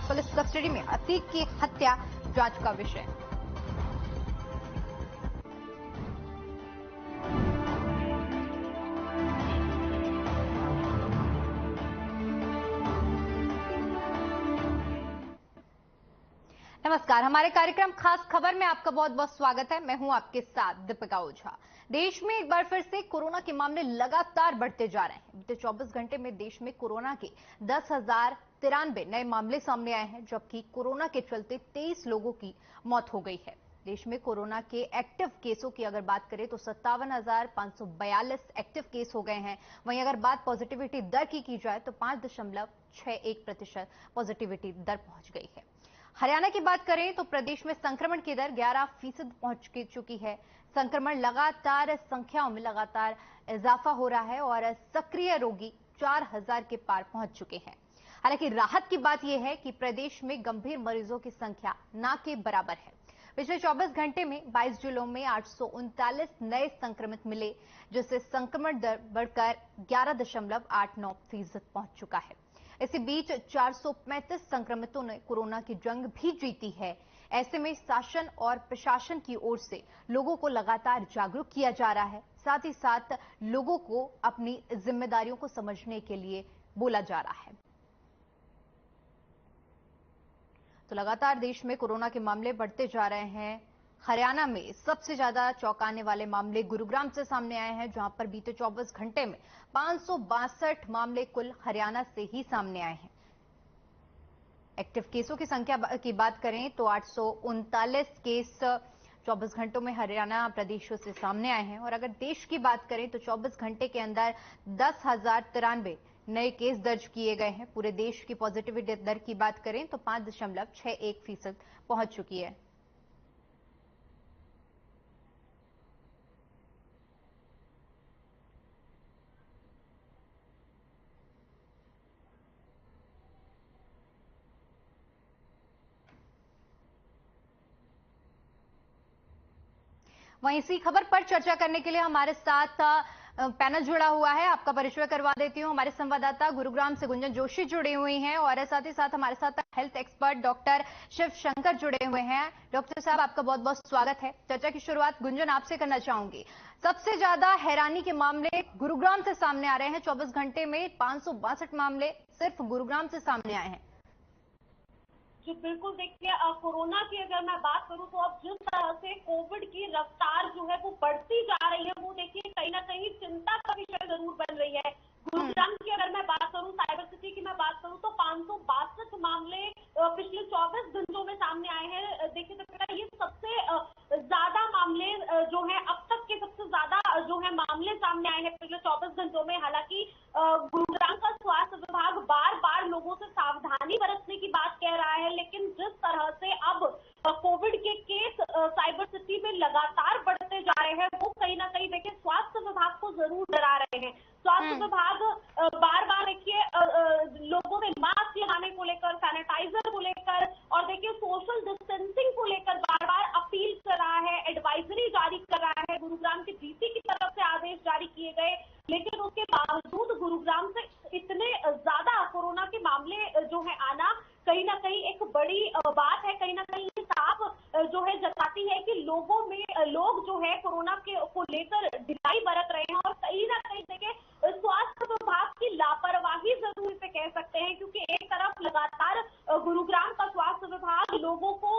Police custody में, अतीक की हत्या जांच का विषय। नमस्कार, हमारे कार्यक्रम खास खबर में आपका बहुत बहुत स्वागत है। मैं हूं आपके साथ दीपिका ओझा। देश में एक बार फिर से कोरोना के मामले लगातार बढ़ते जा रहे हैं। बीते 24 घंटे में देश में कोरोना के 10,093 नए मामले सामने आए हैं, जबकि कोरोना के चलते 23 लोगों की मौत हो गई है। देश में कोरोना के एक्टिव केसों की अगर बात करें तो 57,542 एक्टिव केस हो गए हैं। वहीं अगर बात पॉजिटिविटी दर की जाए तो 5.61% पॉजिटिविटी दर पहुंच गई है। हरियाणा की बात करें तो प्रदेश में संक्रमण की दर 11% पहुंच चुकी है। संक्रमण लगातार संख्याओं में लगातार इजाफा हो रहा है और सक्रिय रोगी 4,000 के पार पहुंच चुके हैं। हालांकि राहत की बात यह है कि प्रदेश में गंभीर मरीजों की संख्या ना के बराबर है। पिछले 24 घंटे में 22 जिलों में 839 नए संक्रमित मिले, जिससे संक्रमण दर बढ़कर 11.89% पहुंच चुका है। इसी बीच 435 संक्रमितों ने कोरोना की जंग भी जीती है। ऐसे में शासन और प्रशासन की ओर से लोगों को लगातार जागरूक किया जा रहा है, साथ ही साथ लोगों को अपनी जिम्मेदारियों को समझने के लिए बोला जा रहा है। तो लगातार देश में कोरोना के मामले बढ़ते जा रहे हैं। हरियाणा में सबसे ज्यादा चौंकाने वाले मामले गुरुग्राम से सामने आए हैं, जहां पर बीते 24 घंटे में 562 मामले कुल हरियाणा से ही सामने आए हैं। एक्टिव केसों की संख्या की बात करें तो 839 केस 24 घंटों में हरियाणा प्रदेशों से सामने आए हैं। और अगर देश की बात करें तो 24 घंटे के अंदर 10,093 नए केस दर्ज किए गए हैं। पूरे देश की पॉजिटिविटी दर की बात करें तो 5.61% पहुंच चुकी है। वहीं इसी खबर पर चर्चा करने के लिए हमारे साथ पैनल जुड़ा हुआ है। आपका परिचय करवा देती हूं। हमारे संवाददाता गुरुग्राम से गुंजन जोशी जुड़े हुए हैं और साथ ही साथ हमारे साथ health expert doctor Shiv Shankar जुड़े हुए हैं। डॉक्टर साहब, आपका बहुत बहुत स्वागत है। चर्चा की शुरुआत गुंजन आपसे करना चाहूंगी। सबसे ज्यादा हैरानी के मामले गुरुग्राम से सामने आ रहे हैं। 24 घंटे में 562 मामले सिर्फ गुरुग्राम से सामने आए हैं। जी बिल्कुल, देखिए कोरोना की अगर मैं बात करूं तो अब जिस तरह से कोविड की रफ्तार जो है वो बढ़ती जा रही है, वो देखिए कहीं ना कहीं चिंता का विषय जरूर बन रही है। गुरुग्राम की अगर मैं बात करूं, साइबर सिटी की मैं बात करूं तो 562 मामले पिछले 24 घंटों में सामने आए हैं। देखिए तो ये सबसे ज्यादा मामले जो है अब तक के सबसे ज्यादा जो है मामले सामने आए हैं पिछले 24 घंटों में। हालांकि गुरुग्राम का स्वास्थ्य विभाग बार बार लोगों से सावधानी बरतने की बात कह रहा है, लेकिन जिस तरह से अब कोविड के केस साइबर सिटी में लगातार बढ़ते जा रहे हैं, वो कहीं ना कहीं देखिए स्वास्थ्य विभाग को जरूर डरा रहे हैं। स्वास्थ्य विभाग बार बार देखिए लोगों से मास्क लगाने को लेकर, सैनिटाइजर को लेकर और देखिए सोशल डिस्टेंसिंग को लेकर बार बार अपील कर रहा है, एडवाइजरी जारी कर रहा है। गुरुग्राम के डीसी की तरफ से आदेश जारी किए गए, लेकिन उसके बावजूद गुरुग्राम से इतने ज्यादा कोरोना के मामले जो है आना कहीं ना कहीं एक बड़ी बात है। कहीं ना कहीं ये साफ जो है जताती है कि लोगों में लोग जो है कोरोना के को लेकर ढिलाई बरत रहे हैं और कहीं ना कहीं देखिए स्वास्थ्य विभाग की लापरवाही जरूर इसे कह सकते हैं, क्योंकि एक तरफ लगातार गुरुग्राम का स्वास्थ्य विभाग लोगों को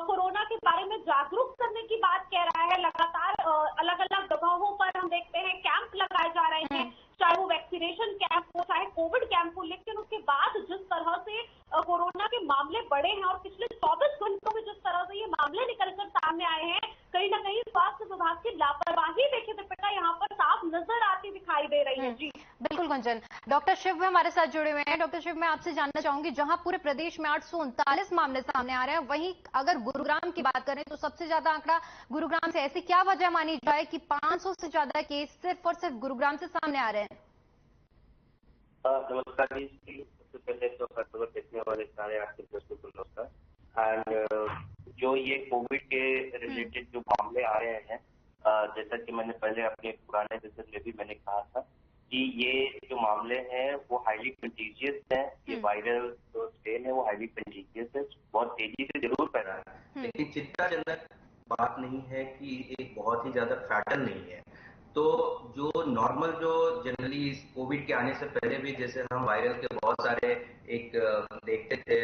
कोरोना के बारे में जागरूक करने की बात कह रहा है। लगातार अलग अलग जगहों पर हम देखते हैं कैंप लगाए जा रहे हैं, चाहे वो वैक्सीनेशन कैंप हो, चाहे कोविड कैंप हो, लेकिन उसके बाद जिस तरह से कोरोना के मामले बढ़े हैं और पिछले 24 घंटों में जिस तरह से ये मामले निकलकर सामने आए हैं, कहीं ना कहीं स्वास्थ्य विभाग की लापरवाही देखिए दीपिका यहाँ पर साफ नजर आती दिखाई दे रही है। जी बिल्कुल गुंजन। डॉक्टर शिव भी हमारे साथ जुड़े हुए हैं। डॉक्टर शिव, मैं आपसे जानना चाहूंगी, जहां पूरे प्रदेश में 839 मामले सामने आ रहे हैं, वहीं अगर गुरुग्राम की बात करें तो सबसे ज्यादा आंकड़ा गुरुग्राम से, ऐसी क्या वजह मानी जाए कि 500 से ज्यादा केस सिर्फ और सिर्फ गुरुग्राम से सामने आ रहे हैं? नमस्कार जी। सबसे पहले तो खबर देखने वाले सारे आपके दर्शकों को नमस्कार। एंड जो ये कोविड के रिलेटेड जो मामले आ रहे हैं, जैसा कि मैंने पहले अपने पुराने सेशन में भी मैंने कहा था, कि ये जो मामले हैं वो हाईली कंटीजियस हैं, ये वायरल जो स्ट्रेन है वो हाईली कंटीजियस है, बहुत तेजी से जरूर फैला है, लेकिन चिंताजनक बात नहीं है कि एक बहुत ही ज्यादा फैटल नहीं है। तो जो नॉर्मल जो जनरली कोविड के आने से पहले भी जैसे हम वायरल के बहुत सारे एक देखते थे,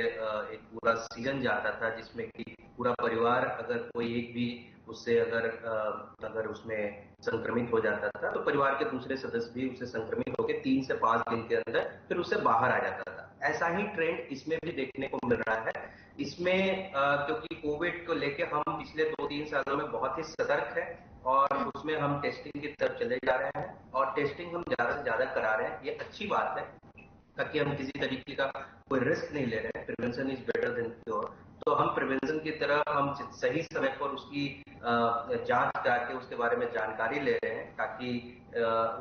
एक पूरा सीजन जाता था जिसमें कि पूरा परिवार अगर कोई एक भी उससे अगर उसमें संक्रमित हो जाता था तो परिवार के दूसरे सदस्य भी उससे संक्रमित होकर 3 से 5 दिन के अंदर फिर उससे बाहर आ जाता था। ऐसा ही ट्रेंड इसमें भी देखने को मिल रहा है। इसमें क्योंकि कोविड को लेके हम पिछले 2-3 सालों में बहुत ही सतर्क है और उसमें हम टेस्टिंग की तरफ चले जा रहे हैं और टेस्टिंग हम ज्यादा से ज्यादा करा रहे हैं, ये अच्छी बात है ताकि हम किसी तरीके का कोई रिस्क नहीं ले रहे हैं। Prevention is better than cure. तो हम प्रिवेंशन की तरफ हम सही समय पर उसकी जांच करके उसके बारे में जानकारी ले रहे हैं ताकि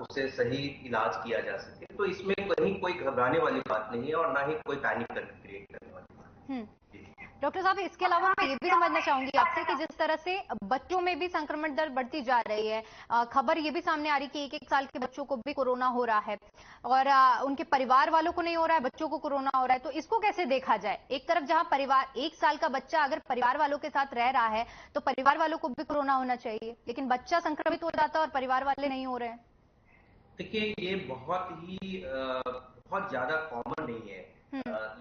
उससे सही इलाज किया जा सके। तो इसमें कहीं कोई घबराने वाली बात नहीं है और ना ही कोई पैनिक क्रिएट करने वाली बात है। डॉक्टर साहब, इसके अलावा मैं ये भी समझना चाहूंगी आपसे कि जिस तरह से बच्चों में भी संक्रमण दर बढ़ती जा रही है, खबर ये भी सामने आ रही है कि 1-1 साल के बच्चों को भी कोरोना हो रहा है और उनके परिवार वालों को नहीं हो रहा है, बच्चों को कोरोना हो रहा है, तो इसको कैसे देखा जाए? एक तरफ जहां परिवार 1 साल का बच्चा अगर परिवार वालों के साथ रह रहा है तो परिवार वालों को भी कोरोना होना चाहिए, लेकिन बच्चा संक्रमित हो जाता है और परिवार वाले नहीं हो रहे हैं। देखिए, ये बहुत ज्यादा कॉमन नहीं है।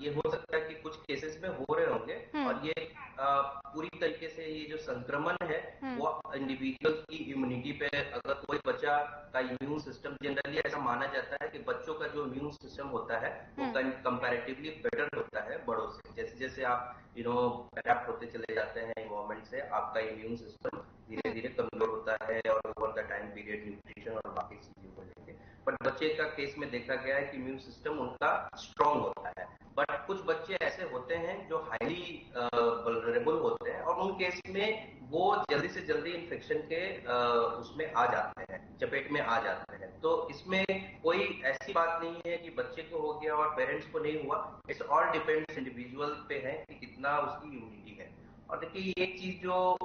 ये हो सकता है कि कुछ केसेस में हो रहे होंगे और ये पूरी तरीके से ये जो संक्रमण है वो इंडिविजुअल की इम्यूनिटी पे, अगर कोई बच्चा का इम्यून सिस्टम, जनरली ऐसा माना जाता है कि बच्चों का जो इम्यून सिस्टम होता है वो कंपैरेटिवली बेटर होता है बड़ों से। जैसे जैसे आप अडैप्ट होते चले जाते हैं एनवायरमेंट से, आपका इम्यून सिस्टम धीरे धीरे कमजोर होता है और over the time period nutrition और बाकी चीजों को लेकर। बट बच्चे का केस में देखा गया है कि इम्यून सिस्टम उनका स्ट्रांग होता है। बट कुछ बच्चे ऐसे होते हैं जो हाईली वल्नरेबल होते हैं और उन केस में वो जल्दी से जल्दी इन्फेक्शन के उसमें आ जाते हैं, चपेट में आ जाते हैं। तो इसमें कोई ऐसी बात नहीं है कि बच्चे को हो गया और पेरेंट्स को नहीं हुआ। इट्स ऑल डिपेंड्स इंडिविजुअल पे है कि कितना उसकी इम्यूनिटी है। और देखिए, एक चीज जो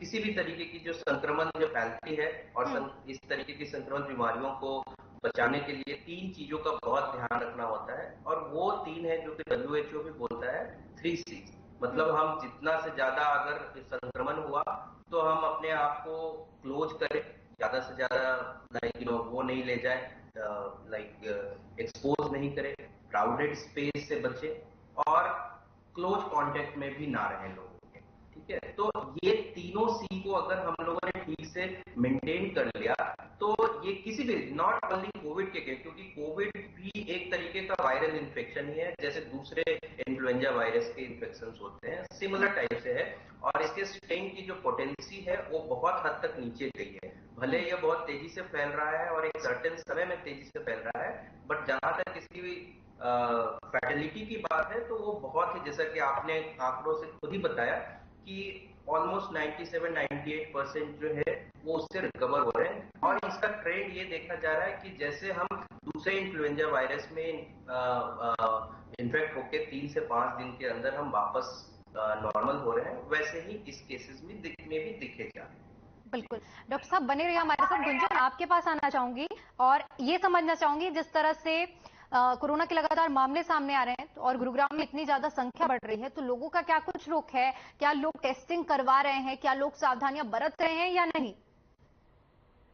किसी भी तरीके की जो संक्रमण जो फैलती है और इस तरीके की संक्रमण बीमारियों को बचाने के लिए 3 चीजों का बहुत ध्यान रखना होता है और वो 3 है जो कि WHO भी बोलता है 3C। मतलब हम जितना से ज्यादा अगर संक्रमण हुआ तो हम अपने आप को क्लोज करें, ज्यादा से ज्यादा वो नहीं ले जाए, एक्सपोज नहीं करें, क्राउडेड स्पेस से बचे और क्लोज कांटेक्ट में भी ना रहें लोगों के। ठीक है, तो ये तीनों सी को अगर हम लोगों ने ठीक से मेंटेन कर लिया तो ये किसी भी, नॉट ओनली कोविड के केस, क्योंकि कोविड भी एक तरीके का वायरल इन्फेक्शन ही है जैसे दूसरे इन्फ्लुएंजा वायरस के इन्फेक्शन होते हैं, सिमिलर टाइप से है। और इसके स्ट्रेन की जो पोटेंसी है वो बहुत हद तक नीचे गई है। भले यह बहुत तेजी से फैल रहा है और एक सर्टेन समय में तेजी से फैल रहा है, बट जहां तक इसकी फैटेलिटी की बात है तो वो बहुत ही, जैसा कि आपने आंकड़ों से खुद ही बताया कि ऑलमोस्ट 97-98% जो है वो उससे रिकवर हो रहे हैं। और इसका ट्रेंड ये देखा जा रहा है कि जैसे हम दूसरे इन्फ्लुएंजा वायरस में इन्फेक्ट होकर 3 से 5 दिन के अंदर हम वापस नॉर्मल हो रहे हैं, वैसे ही इस केसेस में भी दिखे जा रहे हैं। बिल्कुल। डॉक्टर साहब बने रहिए हमारे साथ। गुंजन, आपके पास आना चाहूंगी और ये समझना चाहूंगी, जिस तरह से कोरोना के लगातार मामले सामने आ रहे हैं और गुरुग्राम में इतनी ज्यादा संख्या बढ़ रही है, तो लोगों का क्या कुछ रुख है? क्या लोग टेस्टिंग करवा रहे हैं? क्या लोग सावधानियां बरत रहे हैं या नहीं?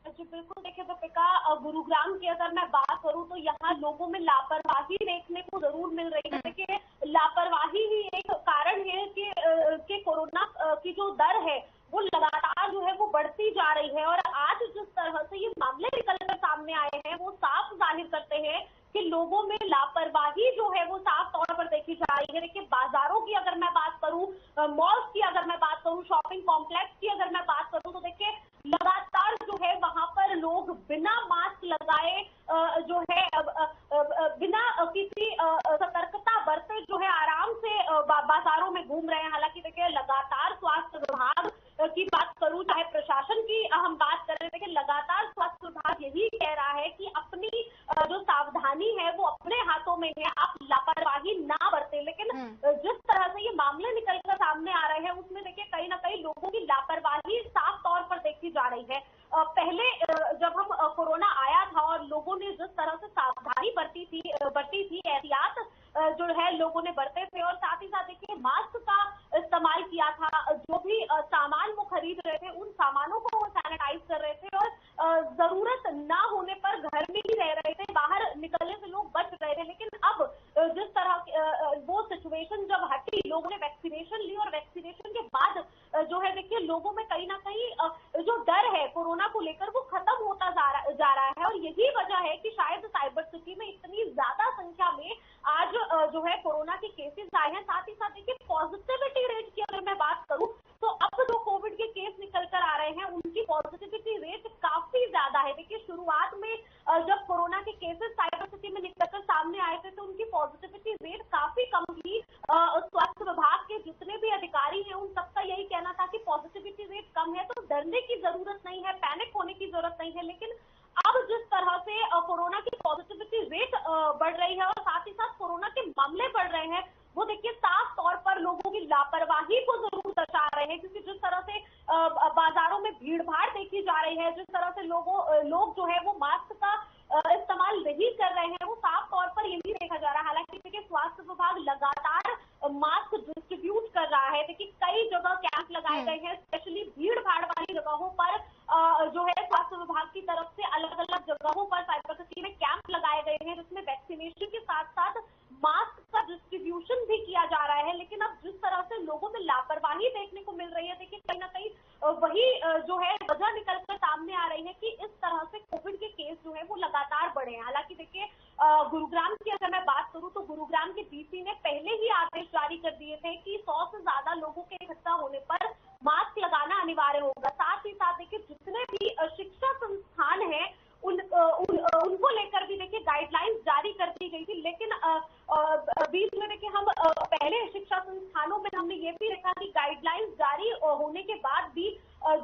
जी बिल्कुल, देखिए दीपिका, गुरुग्राम की अगर मैं बात करूं तो यहाँ लोगों में लापरवाही देखने को जरूर मिल रही है। देखिए, लापरवाही ही एक कारण है कि कोरोना की जो दर है वो लगातार जो है वो बढ़ती जा रही है। और आज जिस तरह से ये मामले निकलकर सामने आए हैं वो साफ जाहिर करते हैं कि लोगों में लापरवाही जो है वो साफ तौर पर देखी जा रही है। देखिए, बाजारों की अगर मैं बात करूं, मॉल्स की अगर मैं बात करूं, शॉपिंग कॉम्प्लेक्स की अगर मैं बात करूं, तो देखिए लगातार जो है वहां पर लोग बिना मास्क लगाए जो है बिना किसी सतर्कता बरते जो है आराम से बाजारों में घूम रहे हैं। हालांकि देखिए, लगातार स्वास्थ्य विभाग की बात करूं, चाहे प्रशासन की हम बात कर रहे हैं, देखिए लगातार स्वास्थ्य विभाग यही कह रहा है कि अपनी जो सावधानी है वो अपने हाथों में है, आप लापरवाही ना बरतें। लेकिन जिस तरह से ये मामले निकलकर सामने आ रहे हैं उसमें देखिए कहीं ना कहीं लोगों की लापरवाही साफ तौर पर देखी जा रही है। पहले जब हम कोरोना आया था और लोगों ने जिस सिचुएशन जब हटी, लोगों ने वैक्सीनेशन ली और वैक्सीनेशन के बाद जो है देखिए लोगों में कहीं ना कहीं जो डर है कोरोना को लेकर वो खत्म होता जा रहा है। और यही वजह है कि शायद साइबर सिटी में इतनी ज्यादा संख्या में आज जो है कोरोना के केसेस आए हैं। साथ ही साथ देखिए पॉजिटिविटी रेट की अगर मैं बात करूं तो अब जो कोविड के केस निकल कर आ रहे हैं उनकी पॉजिटिविटी रेट काफी ज्यादा है। देखिए शुरुआत में जब कोरोना के केसेस साइबर सिटी में निकलकर सामने आए थे तो उनकी पॉजिटिविटी रेट काफी कम थी। स्वास्थ्य विभाग के जितने भी अधिकारी हैं उन सबका यही कहना था कि पॉजिटिविटी रेट कम है तो डरने की जरूरत नहीं है, पैनिक होने की जरूरत नहीं है। लेकिन अब जिस तरह से कोरोना की पॉजिटिविटी रेट बढ़ रही है और साथ ही साथ कोरोना के मामले बढ़ रहे हैं वो देखिए साफ तौर पर लोगों की लापरवाही को जरूर दर्शा रहे हैं। क्योंकि जिस तरह से बाजारों में भीड़ भाड़ देखी जा रही है, जिस तरह से लोग जो है वो मास्क का इस्तेमाल नहीं कर रहे हैं, वो साफ तौर पर यही देखा जा रहा है। हालांकि देखिए स्वास्थ्य विभाग लगातार मास्क डिस्ट्रीब्यूट कर रहा है। देखिए कई जगह कैंप लगाए गए हैं, स्पेशली भीड़ भाड़ वाली जगहों पर जो है स्वास्थ्य विभाग की तरफ से अलग अलग जगहों पर साइबर सिटी में कैंप लगाए गए हैं जिसमें वैक्सीनेशन के साथ साथ मास्क का डिस्ट्रीब्यूशन भी किया जा रहा है। लेकिन अब जिस तरह से लोगों में लापरवाही देखने को मिल रही है, देखिए कहीं ना कहीं वही जो है वजह निकलकर सामने आ रही है कि इस तरह से कोविड के केस जो है वो लगातार बढ़े हैं। हालांकि देखिए गुरुग्राम की अगर मैं बात करूं तो गुरुग्राम के डीसी ने पहले ही आदेश जारी कर दिए थे कि 100 से ज्यादा लोगों के इकट्ठा होने पर मास्क लगाना अनिवार्य होगा। साथ ही साथ देखिए जितने भी शिक्षा संस्थान हैं उनको लेकर भी देखिए गाइडलाइंस जारी कर दी गई थी। लेकिन बीच में देखिए हम पहले शिक्षा संस्थानों में हमने ये भी देखा कि गाइडलाइंस जारी होने के बाद भी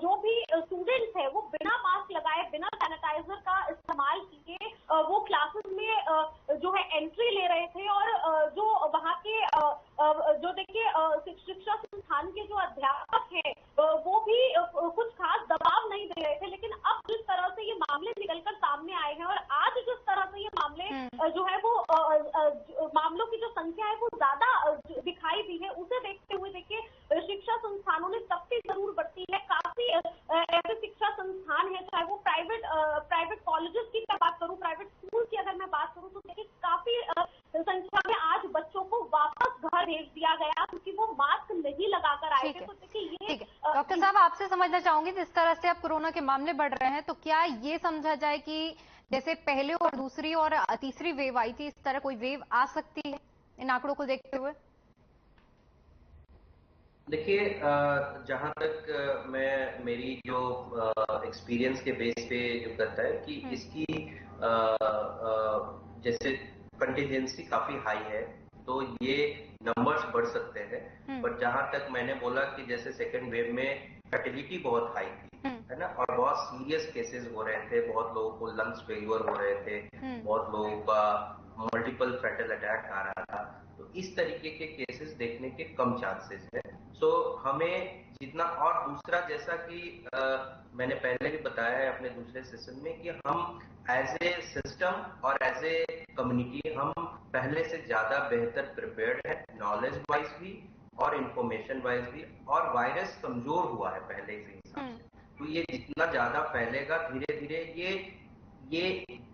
जो भी स्टूडेंट्स है वो बिना मास्क लगाए, बिना सैनिटाइजर का इस्तेमाल किए वो क्लासेस में जो है एंट्री ले रहे थे। और जो वहाँ के जो देखिए शिक्षा संस्थान के जो अध्यापक हैं वो भी कुछ खास दबाव नहीं दे रहे थे। लेकिन अब जिस तरह से ये मामले निकलकर सामने आए हैं और आज जिस तरह से ये मामले जो है वो मामलों की जो संख्या है वो ज्यादा दिखाई दी है, उसे देखते हुए देखिए शिक्षा संस्थानों ने सख्ती जरूर बरती है। काफी ऐसे शिक्षा संस्थान है, चाहे वो प्राइवेट कॉलेजेस की मैं बात करूं, प्राइवेट स्कूल की अगर मैं बात करूं तो देखिए काफी संख्या में आज बच्चों को वापस घर भेज दिया गया क्योंकि वो मास्क नहीं लगाकर आए थे। तो देखिए ये डॉक्टर साहब आपसे समझना चाहूंगी, जिस तरह से अब कोरोना के मामले बढ़ रहे हैं तो क्या ये समझा जाए कि जैसे पहले और दूसरी और तीसरी वेव आई थी, इस तरह कोई वेव आ सकती है इन आंकड़ों को देखते हुए? देखिए जहां तक मेरी जो एक्सपीरियंस के बेस पे जो करता है कि इसकी जैसे कंटिजेंसी काफी हाई है तो ये नंबर्स बढ़ सकते हैं। पर जहां तक मैंने बोला कि जैसे सेकेंड वेव में फर्टिलिटी बहुत हाई थी, है ना, और बहुत सीरियस केसेस हो रहे थे, बहुत लोगों को लंग्स फेलियर हो रहे थे, बहुत लोगों का मल्टीपल फैटल अटैक आ रहा था। तो इस तरीके के केसेस देखने के कम चांसेस है। सो हमें जितना, और दूसरा जैसा कि मैंने पहले भी बताया है अपने दूसरे सेशन में कि हम एज ए सिस्टम और एज ए कम्युनिटी हम पहले से ज्यादा बेहतर प्रिपेयर्ड है, नॉलेज वाइज भी और इंफॉर्मेशन वाइज भी, और वायरस कमजोर हुआ है पहले से हिसाब से। तो ये जितना ज्यादा फैलेगा धीरे धीरे ये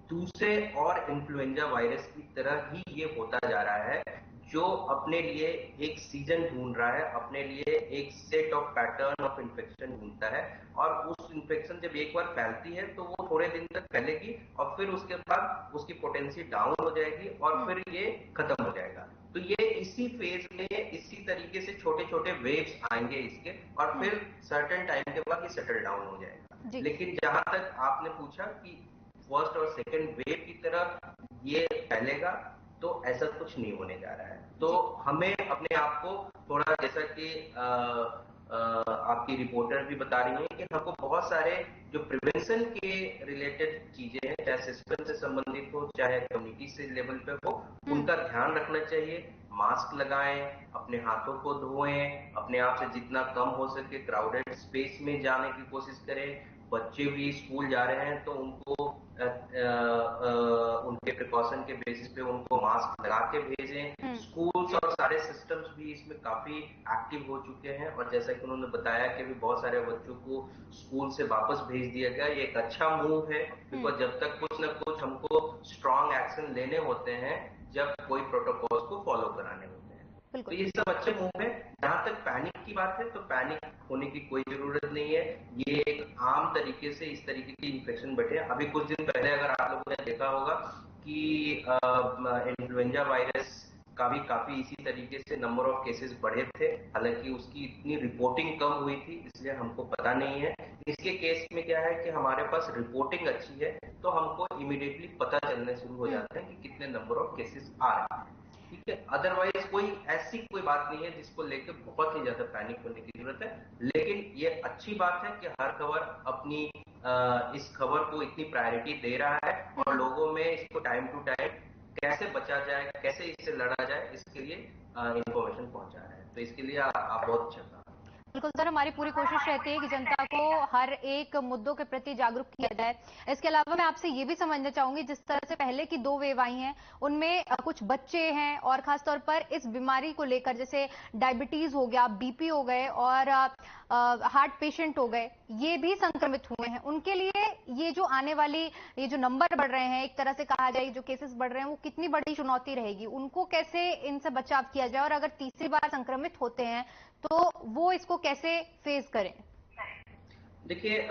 दूसरे और इन्फ्लुएंजा वायरस की तरह ही ये होता जा रहा है, जो अपने लिए एक सीजन ढूंढ रहा है, अपने लिए एक set of pattern of infection ढूंढता है। और उस इन्फेक्शन जब एक बार फैलती है तो वो थोड़े दिन तक फैलेगी और फिर उसके बाद उसकी पोटेंसी डाउन हो जाएगी और फिर ये खत्म हो जाएगा। तो ये इसी फेज में इसी तरीके से छोटे छोटे वेव्स आएंगे इसके, और फिर सर्टेन टाइम के बाद ये सेटल डाउन हो जाएगा। लेकिन जहां तक आपने पूछा कि फर्स्ट और सेकेंड वेव की तरह ये फैलेगा, तो ऐसा कुछ नहीं होने जा रहा है। तो हमें अपने आप को थोड़ा, जैसा कि आपकी रिपोर्टर भी बता रही है कि हमको बहुत सारे जो प्रिवेंशन के रिलेटेड चीजें हैं, चाहे सिस्टम से संबंधित हो चाहे कम्युनिटी से लेवल पे हो, उनका ध्यान रखना चाहिए। मास्क लगाएं, अपने हाथों को धोएं, अपने आप से जितना कम हो सके क्राउडेड स्पेस में जाने की कोशिश करें। बच्चे भी स्कूल जा रहे हैं तो उनको उनके प्रिकॉशन के बेसिस पे उनको मास्क लगा के भेजें। स्कूल्स और सारे सिस्टम्स भी इसमें काफी एक्टिव हो चुके हैं, और जैसा कि उन्होंने बताया कि भी बहुत सारे बच्चों को स्कूल से वापस भेज दिया गया। ये एक अच्छा मूव है, बिकॉज जब तक कुछ न कुछ हमको स्ट्रॉन्ग एक्शन लेने होते हैं जब कोई प्रोटोकॉल्स को फॉलो कराने होते हैं। तो ये सब अच्छे मूव है। जहां तक पैनिक की बात है तो पैनिक होने की कोई जरूरत नहीं है। ये एक आम तरीके से इस तरीके की इन्फेक्शन बैठे। अभी कुछ दिन पहले अगर आप लोगों ने देखा होगा कि इन्फ्लुएंजा वायरस का भी काफी इसी तरीके से नंबर ऑफ केसेस बढ़े थे। हालांकि उसकी इतनी रिपोर्टिंग कम हुई थी, इसलिए हमको पता नहीं है। इसके केस में क्या है कि हमारे पास रिपोर्टिंग अच्छी है, तो हमको इमीडिएटली पता चलने शुरू हो जाते हैं कि कितने नंबर ऑफ केसेस आ रहे हैं। ठीक है, अदरवाइज कोई बात नहीं है जिसको लेकर बहुत ही ज्यादा पैनिक होने की जरूरत है। लेकिन ये अच्छी बात है कि हर खबर अपनी इस खबर को इतनी प्रायोरिटी दे रहा है और लोगों में इसको टाइम टू टाइम कैसे बचा जाए, कैसे इससे लड़ा जाए, इसके लिए इंफॉर्मेशन पहुंचा रहा है। तो इसके लिए आप बहुत अच्छा काम। बिल्कुल सर, हमारी पूरी कोशिश रहती है कि जनता को हर एक मुद्दों के प्रति जागरूक किया जाए। इसके अलावा मैं आपसे ये भी समझना चाहूंगी, जिस तरह से पहले की 2 वेव आई हैं, उनमें कुछ बच्चे हैं और खासतौर पर इस बीमारी को लेकर, जैसे डायबिटीज हो गया, बीपी हो गए और हार्ट पेशेंट हो गए, ये भी संक्रमित हुए हैं। उनके लिए ये जो आने वाली, ये जो नंबर बढ़ रहे हैं, एक तरह से कहा जाए जो केसेस बढ़ रहे हैं, वो कितनी बड़ी चुनौती रहेगी? उनको कैसे इनसे बचाव किया जाए, और अगर तीसरी बार संक्रमित होते हैं तो वो इसको कैसे फेस करें? देखिए,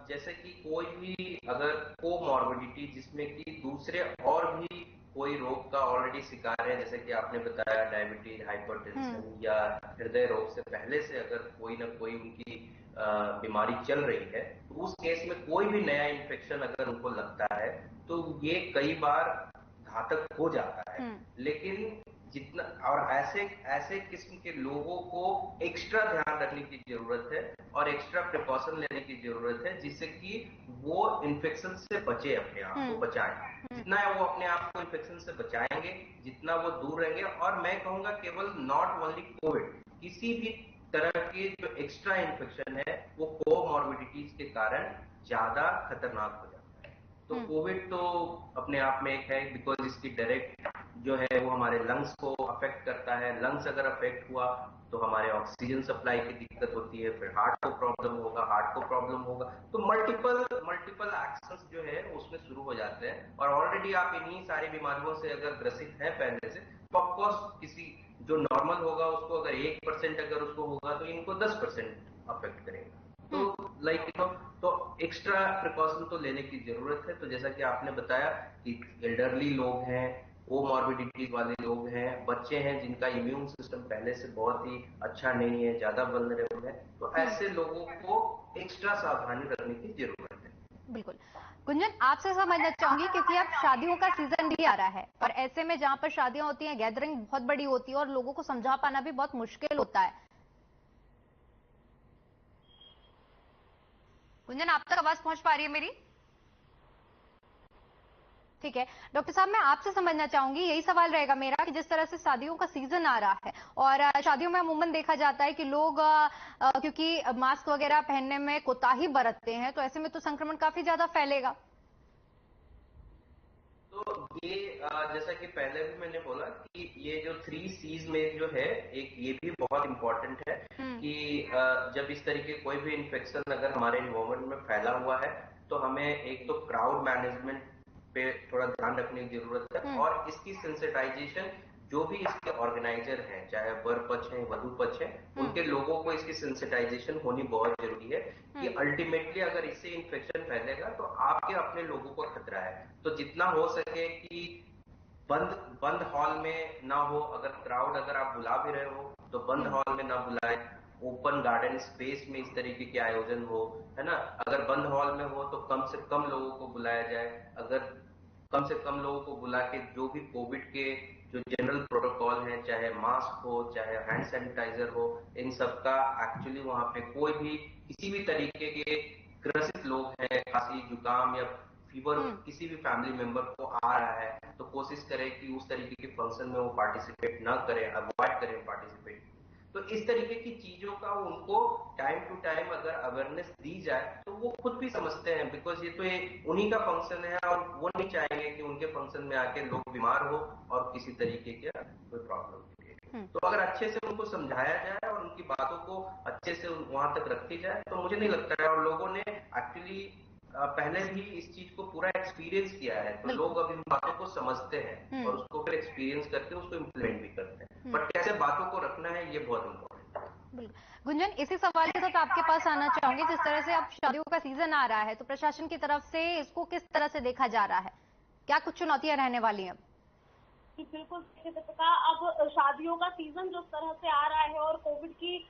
जैसे कि कोई भी अगर कोमॉर्बिडिटी जिसमें कि दूसरे और भी कोई रोग का ऑलरेडी शिकार है, जैसे कि आपने बताया डायबिटीज, हाइपरटेंशन या हृदय रोग से पहले से अगर कोई ना कोई उनकी बीमारी चल रही है, तो उस केस में कोई भी नया इन्फेक्शन अगर उनको लगता है तो ये कई बार घातक हो जाता है। लेकिन जितना और ऐसे ऐसे किस्म के लोगों को एक्स्ट्रा ध्यान रखने की जरूरत है और एक्स्ट्रा प्रिकॉशन लेने की जरूरत है, जिससे कि वो इन्फेक्शन से बचे, अपने आप को बचाएं। जितना वो अपने आप को इन्फेक्शन से बचाएंगे, जितना वो दूर रहेंगे। और मैं कहूंगा केवल नॉट ओनली कोविड, किसी भी तरह के जो एक्स्ट्रा इन्फेक्शन है वो कोमॉर्बिडिटीज के कारण ज्यादा खतरनाक हो जाता है। तो कोविड तो अपने आप में एक है, बिकॉज इसकी डायरेक्ट जो है वो हमारे लंग्स को अफेक्ट करता है। लंग्स अगर अफेक्ट हुआ तो हमारे ऑक्सीजन सप्लाई की दिक्कत होती है, फिर हार्ट को प्रॉब्लम होगा। तो मल्टीपल एक्शंस जो है उसमें शुरू हो जाते हैं। और ऑलरेडी आप इन्हीं सारी बीमारियों से अगर ग्रसित है पहले से, तो ऑफकोर्स किसी जो नॉर्मल होगा उसको अगर 1% अगर उसको होगा तो इनको 10% अफेक्ट करेगा। तो तो एक्स्ट्रा प्रिकॉशन तो लेने की जरूरत है। तो जैसा कि आपने बताया कि एल्डरली लोग हैं, कोमॉर्बिडिटीज वाले लोग हैं, बच्चे हैं जिनका इम्यून सिस्टम पहले से बहुत ही अच्छा नहीं है, ज्यादा वल्नरेबल है, तो ऐसे लोगों को एक्स्ट्रा सावधानी रखने की जरूरत है। बिल्कुल। गुंजन, आपसे समझना चाहूंगी, क्योंकि अब शादियों का सीजन भी आ रहा है और ऐसे में जहां पर शादियां होती हैं, गैदरिंग बहुत बड़ी होती है और लोगों को समझा पाना भी बहुत मुश्किल होता है। गुंजन, आप तक आवाज पहुंच पा रही है मेरी? ठीक है डॉक्टर साहब, मैं आपसे समझना चाहूंगी, यही सवाल रहेगा मेरा, कि जिस तरह से शादियों का सीजन आ रहा है और शादियों में अमूमन देखा जाता है कि लोग क्योंकि मास्क वगैरह पहनने में कोताही बरतते हैं, तो ऐसे में तो संक्रमण काफी ज्यादा फैलेगा। तो ये जैसा कि पहले भी मैंने बोला कि ये जो 3 C's में जो है, एक ये भी बहुत इंपॉर्टेंट है कि जब इस तरीके कोई भी इन्फेक्शन अगर हमारे एनवायरमेंट में फैला हुआ है, तो हमें एक तो क्राउड मैनेजमेंट पे थोड़ा ध्यान रखने की जरूरत है। और इसकी सेंसिटाइजेशन जो भी इसके ऑर्गेनाइजर हैं, चाहे वर पक्ष है, वधु पक्ष है, उनके लोगों को इसकी सेंसिटाइजेशन होनी बहुत जरूरी है कि अल्टीमेटली अगर इससे इन्फेक्शन फैलेगा तो आपके अपने लोगों को खतरा है। तो जितना हो सके कि बंद हॉल में ना हो। अगर क्राउड अगर आप बुला भी रहे हो तो बंद हॉल में ना बुलाएं, ओपन गार्डन स्पेस में इस तरीके के आयोजन हो, है ना। अगर बंद हॉल में हो तो कम से कम लोगों को बुलाया जाए। अगर कम से कम लोगों को बुला के जो भी कोविड के जो जनरल प्रोटोकॉल है, चाहे मास्क हो, चाहे हैंड सैनिटाइजर हो, इन सब का एक्चुअली वहां पे कोई भी किसी भी तरीके के ग्रसित लोग हैं, खांसी जुकाम या फीवर किसी भी फैमिली मेंबर को आ रहा है, तो कोशिश करें कि उस तरीके के फंक्शन में वो पार्टिसिपेट ना करें, अवॉइड करें पार्टिसिपेट। तो इस तरीके की चीजों का उनको टाइम टू टाइम अगर अवेयरनेस दी जाए तो वो खुद भी समझते हैं, बिकॉज ये तो उन्हीं का फंक्शन है और वो नहीं चाहेंगे कि उनके फंक्शन में आके लोग बीमार हो और किसी तरीके का कोई प्रॉब्लम क्रिएट। तो अगर अच्छे से उनको समझाया जाए और उनकी बातों को अच्छे से वहां तक रखी जाए तो मुझे नहीं लगता है। और लोगों ने एक्चुअली पहले भी इस चीज को पूरा एक्सपीरियंस किया है, तो लोग अब इन बातों को समझते हैं और उसको फिर एक्सपीरियंस करके उसको इम्प्लीमेंट भी करते हैं। बट कैसे बातों को रखना है, ये बहुत इम्पोर्टेंट है। बिल्कुल। गुंजन, इसी सवाल के साथ आपके पास आना चाहूंगी। जिस तरह से अब शादियों का सीजन आ रहा है, तो प्रशासन की तरफ से इसको किस तरह से देखा जा रहा है? क्या कुछ चुनौतियां रहने वाली हैं? बिल्कुल देखिए दीपिका, अब शादियों का सीजन जिस तरह से आ रहा है और कोविड की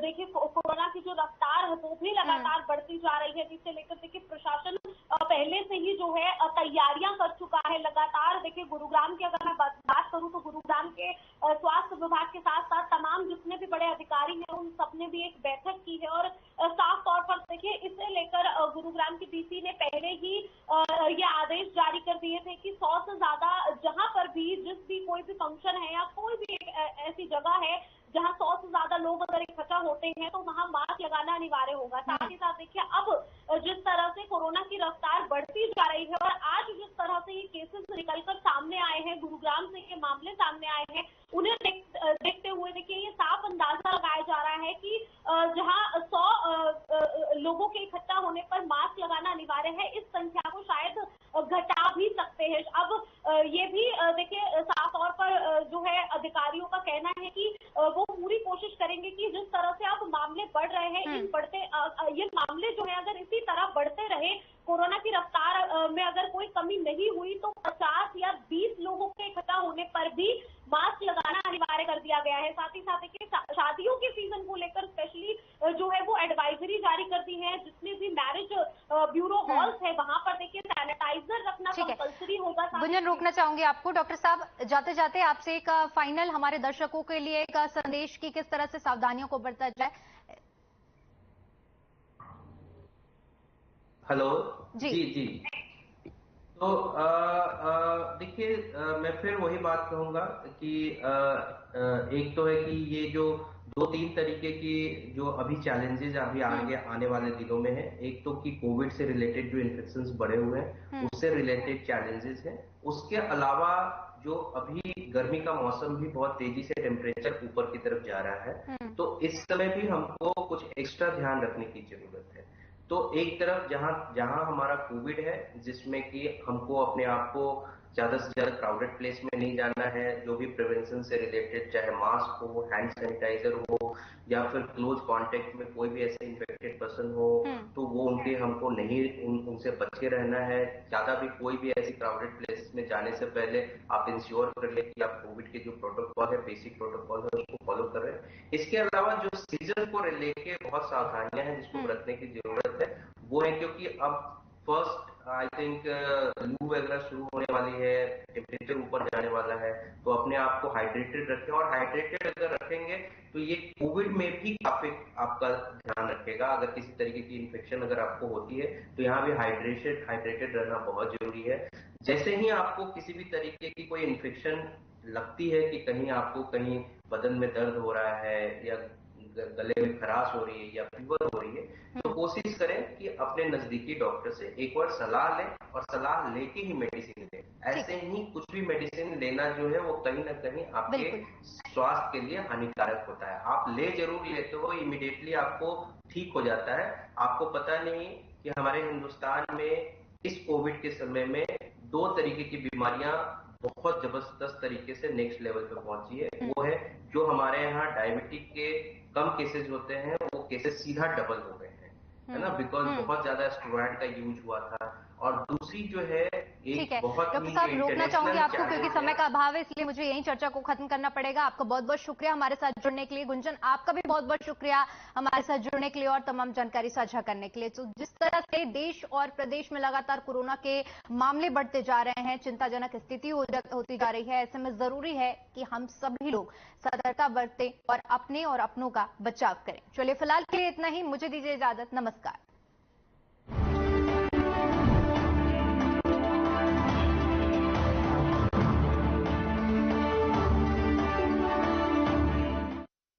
देखिए कोरोना की जो रफ्तार है वो भी लगातार बढ़ती जा रही है, जिससे लेकर देखिए प्रशासन पहले से ही जो है तैयारियां कर चुका है लगातार। देखिए गुरुग्राम की अगर मैं बात करूं तो गुरुग्राम के स्वास्थ्य विभाग के साथ साथ तमाम जितने भी बड़े अधिकारी हैं उन सबने भी एक बैठक की है और साफ तौर पर देखिए इसे लेकर गुरुग्राम की डीसी ने पहले ही ये आदेश जारी कर दिए थे कि 100 से ज्यादा जहां पर भी जिस भी कोई भी फंक्शन है या कोई भी एक ऐसी जगह है जहां 100 से ज्यादा लोग अगर इकट्ठा होते हैं तो वहां मास्क लगाना अनिवार्य होगा। साथ ही साथ देखिए अब जिस तरह से कोरोना की रफ्तार बढ़ती जा रही है और आज जिस तरह से ये केसेस निकलकर सामने आए हैं, गुरुग्राम से ये मामले सामने आए हैं, उन्हें देखते हुए देखिए ये साफ अंदाजा लगाया जा रहा है कि जहां 100 लोगों के इकट्ठा होने पर मास्क लगाना अनिवार्य है, इस संख्या को शायद घटा भी सकते हैं। अब ये भी देखिए साफ तौर पर जो है अधिकारियों का कहना है कि वो पूरी कोशिश करेंगे कि जिस तरह से अब मामले बढ़ रहे हैं, इन बढ़ते ये मामले जो है अगर इसी तरह बढ़ते रहे, कोरोना की रफ्तार में अगर कोई कमी नहीं हुई तो 50 या 20 लोगों के इकट्ठा होने पर भी मास्क लगाना अनिवार्य कर दिया गया है। साथ ही साथ देखिए शादियों के सीजन को लेकर स्पेशली जो है वो एडवाइजरी जारी कर दी है। जितने भी मैरिज ब्यूरो हॉल्स है वहां पर देखिए सैनिटाइजर रखना कंपल्सरी होगा। गुंजन, रोकना चाहूंगी आपको। डॉक्टर साहब, जाते जाते आपसे एक फाइनल हमारे दर्शकों के लिए एक संदेश की किस तरह से सावधानियों को बरता जाए। हेलो जी जी। तो देखिए मैं फिर वही बात कहूंगा कि एक तो है कि ये जो 2-3 तरीके की जो अभी चैलेंजेस अभी आगे आने वाले दिनों में है, एक तो कि कोविड से रिलेटेड जो इन्फेक्शंस बढ़े हुए हैं उससे रिलेटेड चैलेंजेस हैं। उसके अलावा जो अभी गर्मी का मौसम भी बहुत तेजी से टेम्परेचर ऊपर की तरफ जा रहा है, तो इस समय भी हमको कुछ एक्स्ट्रा ध्यान रखने की जरूरत है। तो एक तरफ जहां जहां हमारा कोविड है, जिसमें कि हमको अपने आप को ज्यादा से ज्यादा क्राउडेड प्लेस में नहीं जाना है, जो भी प्रिवेंशन से रिलेटेड चाहे मास्क हो, हैंड सैनिटाइजर हो या फिर क्लोज कांटेक्ट में कोई भी ऐसे इन्फेक्टेड पर्सन हो तो वो उनके हमको नहीं उनसे बच के रहना है। ज्यादा भी कोई भी ऐसी क्राउडेड प्लेस में जाने से पहले आप इंश्योर कर ले कि आप कोविड के जो प्रोटोकॉल है, बेसिक प्रोटोकॉल है, उसको फॉलो कर रहे हैं। इसके अलावा जो सीजन को लेके बहुत सावधानियां हैं जिसको रखने की जरूरत है वो है, क्योंकि अब फर्स्ट आई थिंक लू वगैरह शुरू होने वाली है, टेम्परेचर ऊपर जाने वाला है, तो अपने आप को हाइड्रेटेड रखें। और हाइड्रेटेड अगर रखेंगे तो ये कोविड में भी काफी आपका ध्यान रखेगा। अगर किसी तरीके की इन्फेक्शन अगर आपको होती है तो यहाँ भी हाइड्रेटेड रहना बहुत जरूरी है। जैसे ही आपको किसी भी तरीके की कोई इन्फेक्शन लगती है कि कहीं आपको कहीं बदन में दर्द हो रहा है या गले में खराश हो रही है या फीवर हो रही है, तो कोशिश करें कि अपने नजदीकी डॉक्टर से एक बार सलाह लें और सलाह लेके ही मेडिसिन लें। ऐसे ही कुछ भी मेडिसिन लेना जो है वो कहीं ना कहीं आपके स्वास्थ्य के लिए हानिकारक होता है। आप ले जरूर लेते हो, इमीडिएटली आपको ठीक हो जाता है। आपको पता नहीं कि हमारे हिंदुस्तान में इस कोविड के समय में 2 तरीके की बीमारियां बहुत जबरदस्त तरीके से नेक्स्ट लेवल पे पहुंची है। वो है जो हमारे यहाँ डायबिटिक के कम केसेस होते हैं, वो केसेस सीधा डबल हो गए हैं, है ना, बिकॉज बहुत ज्यादा स्टेरॉइड का यूज हुआ था। और दूसरी जो है ठीक है एक बहुत डॉक्टर साहब, रोकना चाहूंगी आपको क्योंकि समय का अभाव है, इसलिए मुझे यही चर्चा को खत्म करना पड़ेगा। आपका बहुत बहुत शुक्रिया हमारे साथ जुड़ने के लिए। गुंजन, आपका भी बहुत बहुत शुक्रिया हमारे साथ जुड़ने के लिए और तमाम जानकारी साझा करने के लिए। तो जिस तरह से देश और प्रदेश में लगातार कोरोना के मामले बढ़ते जा रहे हैं, चिंताजनक स्थिति होती जा रही है, ऐसे में जरूरी है कि हम सभी लोग सतर्कता बरतें और अपने और अपनों का बचाव करें। चलिए फिलहाल के लिए इतना ही, मुझे दीजिए इजाजत। नमस्कार।